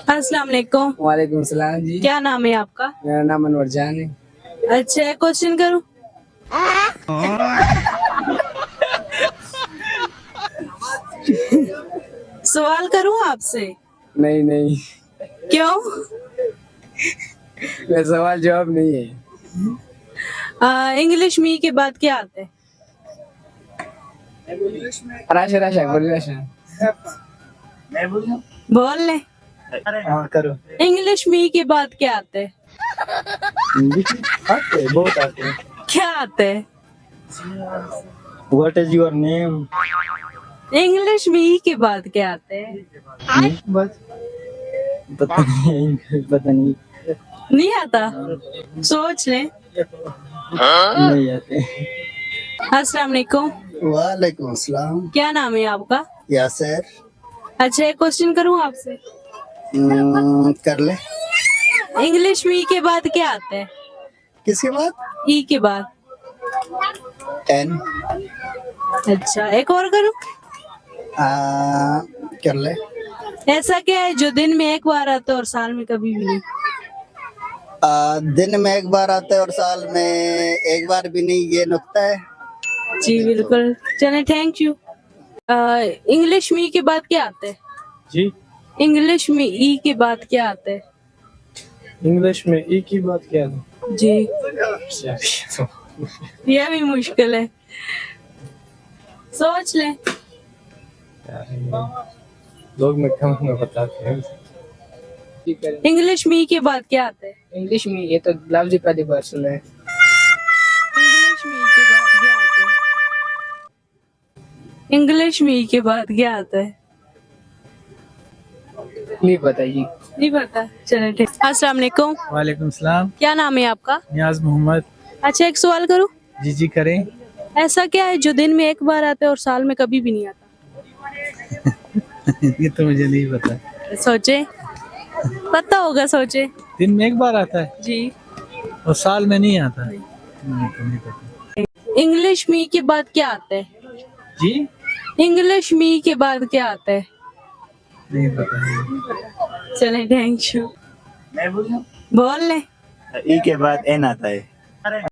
अस्सलाम वालेकुम। वालेकुम सलाम जी। क्या नाम है आपका? मेरा नाम अनवर जान है। अच्छा, क्वेश्चन करूं? सवाल करूं आपसे? नहीं नहीं, क्यों? मेरा सवाल जवाब नहीं है। इंग्लिश में के बाद क्या आता है? राशा राशा बोली राशा। बोल ले। हाँ करो। इंग्लिश में के बाद क्या आता है? आते हैं, बहुत आते हैं। क्या आता है? What is your name? English में के बाद क्या आता है? बस पता नहीं, पता नहीं। नहीं आता? सोच ले। नहीं आते। अस्सलाम वालेकुम। वालेकुम अस्सलाम। क्या नाम है आपका? यासर। अच्छा, एक क्वेश्चन करूं आपसे? कर ले। इंग्लिश में के बाद क्या आता है? किसके बाद? ई के बाद। एन। अच्छा, एक और करूं? कर ले। ऐसा क्या है जो दिन में एक बार आता है और साल में कभी भी नहीं? दिन में एक बार आता है और साल में एक बार भी नहीं, ये नुक्ता है। जी बिल्कुल। चले, थैंक यू। इंग्लिश में के बाद क्या आता है? जी, इंग्लिश में ई के बाद क्या आता है? इंग्लिश में ई की बात क्या है? जी, तो यह भी मुश्किल है, सोच ले। लोग में कम में बताते हैं। इंग्लिश में ई के बाद क्या आता है? इंग्लिश में ये तो लफ्ज ही पहली बार सुना है। इंग्लिश में ई के बाद क्या आता है? इंग्लिश में ई के बाद क्या आता है? नहीं पता जी। नहीं पता। चले, ठीक। अस्सलाम वालेकुम। वालेकुम सलाम। क्या नाम है आपका? नियाज मोहम्मद। अच्छा, एक सवाल करूं? जी जी करें। ऐसा क्या है जो दिन में एक बार आता है और साल में कभी भी नहीं आता? ये तो मुझे नहीं पता। सोचे, पता होगा, सोचे। दिन में एक बार आता है जी। और साल में नहीं आता है। नहीं तो नहीं पता। इंग्लिश में के बाद क्या आता है? जी, इंग्लिश में के बाद क्या आता है? नहीं पता। चले, थैंक यू। बोल ले। ई के बाद एन आता है।